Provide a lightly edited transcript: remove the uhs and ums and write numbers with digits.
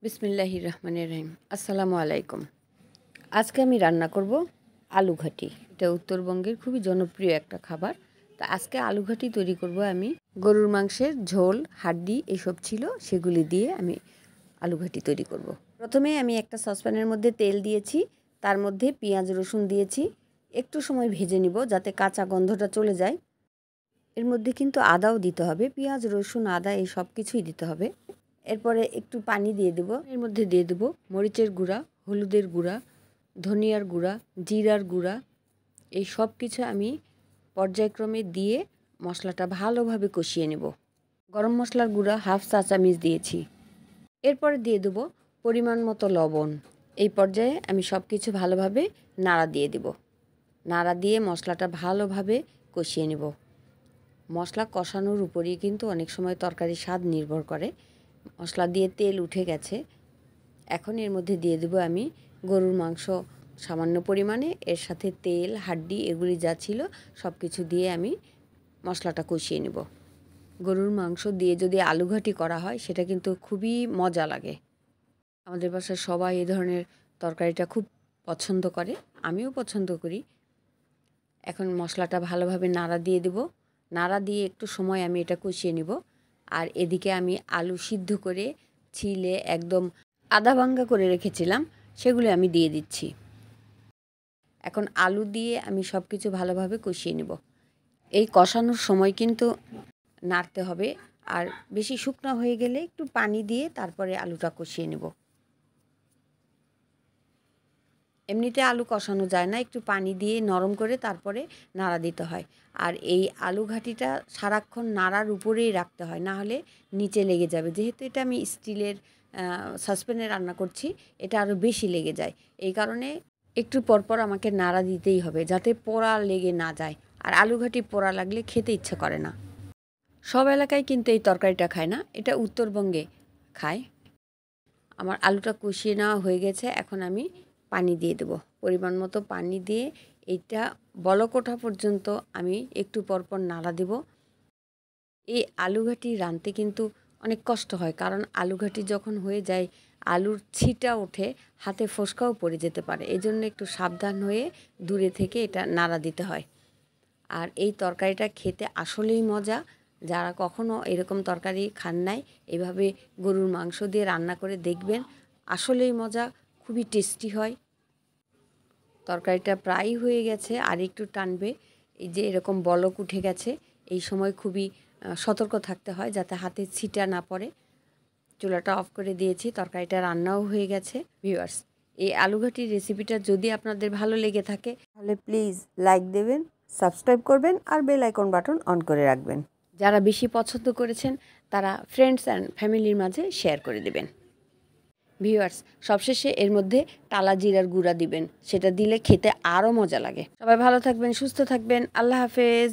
বিসমিল্লাহির রহমানির রহিম। আসসালামু আলাইকুম। আজকে আমি রান্না করব আলু ঘাটি। এটা উত্তরবঙ্গের খুবই জনপ্রিয় একটা খাবার। তো আজকে আলু ঘাটি তৈরি করব আমি। গরুর মাংসের ঝোল, হাড্ডি এসব ছিল, সেগুলি দিয়ে আমি আলু ঘাটি তৈরি করব। প্রথমে আমি একটা সসপ্যানের মধ্যে তেল দিয়েছি, তার মধ্যে পেঁয়াজ রসুন দিয়েছি। একটু সময় ভেজে নিব যাতে কাঁচা গন্ধটা চলে যায়। এর মধ্যে কিন্তু আদাও দিতে হবে, পেঁয়াজ রসুন আদা এই সব কিছুই দিতে হবে। এরপরে একটু পানি দিয়ে দেবো। এর মধ্যে দিয়ে দেবো মরিচের গুঁড়া, হলুদের গুঁড়া, ধনিয়ার গুঁড়া, জিরার গুঁড়া। এই সব কিছু আমি পর্যায়ক্রমে দিয়ে মশলাটা ভালোভাবে কষিয়ে নেব। গরম মশলার গুঁড়া হাফ চা চামচ দিয়েছি। এরপরে দিয়ে দেবো পরিমাণ মতো লবণ। এই পর্যায়ে আমি সব কিছু ভালোভাবে নাড়া দিয়ে দেব। নাড়া দিয়ে মশলাটা ভালোভাবে কষিয়ে নেব। মশলা কষানোর উপরেই কিন্তু অনেক সময় তরকারির স্বাদ নির্ভর করে। মশলা দিয়ে তেল উঠে গেছে। এখন এর মধ্যে দিয়ে দেবো আমি গরুর মাংস সামান্য পরিমাণে, এর সাথে তেল, হাড্ডি এগুলি যা ছিল সব কিছু দিয়ে আমি মশলাটা কষিয়ে নেব। গরুর মাংস দিয়ে যদি আলু ঘাটি করা হয় সেটা কিন্তু খুবই মজা লাগে। আমাদের বাসায় সবাই এই ধরনের তরকারিটা খুব পছন্দ করে, আমিও পছন্দ করি। এখন মশলাটা ভালোভাবে নাড়া দিয়ে দেব। নাড়া দিয়ে একটু সময় আমি এটা কষিয়ে নেব। আর এদিকে আমি আলু সিদ্ধ করে ছিলে একদম আধা ভাঙ্গা করে রেখেছিলাম, সেগুলো আমি দিয়ে দিচ্ছি। এখন আলু দিয়ে আমি সব কিছু ভালোভাবে কষিয়ে নেব। এই কষানোর সময় কিন্তু নাড়তে হবে, আর বেশি শুকনো হয়ে গেলে একটু পানি দিয়ে তারপরে আলুটা কষিয়ে নেব। এমনিতে আলু কষানো যায় না, একটু পানি দিয়ে নরম করে তারপরে নাড়া দিতে হয়। আর এই আলু ঘাটিটা সারাক্ষণ নাড়ার উপরেই রাখতে হয়, না হলে নিচে লেগে যাবে। যেহেতু এটা আমি স্টিলের সসপ্যানে রান্না করছি, এটা আরও বেশি লেগে যায়। এই কারণে একটু পরপর আমাকে নাড়া দিতেই হবে যাতে পোড়া লেগে না যায়। আর আলু ঘাটি পোড়া লাগলে খেতে ইচ্ছে করে না। সব এলাকায় কিন্তু এই তরকারিটা খায় না, এটা উত্তরবঙ্গে খায়। আমার আলুটা কষিয়ে নেওয়া হয়ে গেছে। এখন আমি পানি দিয়ে দেবো, পরিমাণ মতো পানি দিয়ে এইটা বলক ওঠা পর্যন্ত আমি একটু পরপর নাড়া দেব। এই আলু ঘাটি রাঁধতে কিন্তু অনেক কষ্ট হয়, কারণ আলু ঘাটি যখন হয়ে যায় আলুর ছিটা ওঠে, হাতে ফোসকাও পড়ে যেতে পারে। এই জন্য একটু সাবধান হয়ে দূরে থেকে এটা নাড়া দিতে হয়। আর এই তরকারিটা খেতে আসলেই মজা। যারা কখনো এরকম তরকারি খান নাই, এভাবে গরুর মাংস দিয়ে রান্না করে দেখবেন, আসলেই মজা, খুবই টেস্টি হয়। তরকারিটা প্রায় হয়ে গেছে, আর একটু টানবে। এই যে এরকম বলক উঠে গেছে, এই সময় খুবই সতর্ক থাকতে হয় যাতে হাতে ছিটা না পড়ে। চুলাটা অফ করে দিয়েছি, তরকারিটা রান্নাও হয়ে গেছে। ভিউয়ার্স, এই আলু ঘাটির রেসিপিটা যদি আপনাদের ভালো লেগে থাকে তাহলে প্লিজ লাইক দেবেন, সাবস্ক্রাইব করবেন আর বেল আইকন বাটন অন করে রাখবেন। যারা বেশি পছন্দ করেছেন তারা ফ্রেন্ডস অ্যান্ড ফ্যামিলির মাঝে শেয়ার করে দেবেন। ভিউয়ার্স, সবশেষে এর মধ্যে টালা জিরার গুঁড়া দিবেন, সেটা দিলে খেতে আরও মজা লাগে। সবাই ভালো থাকবেন, সুস্থ থাকবেন। আল্লাহ হাফেজ।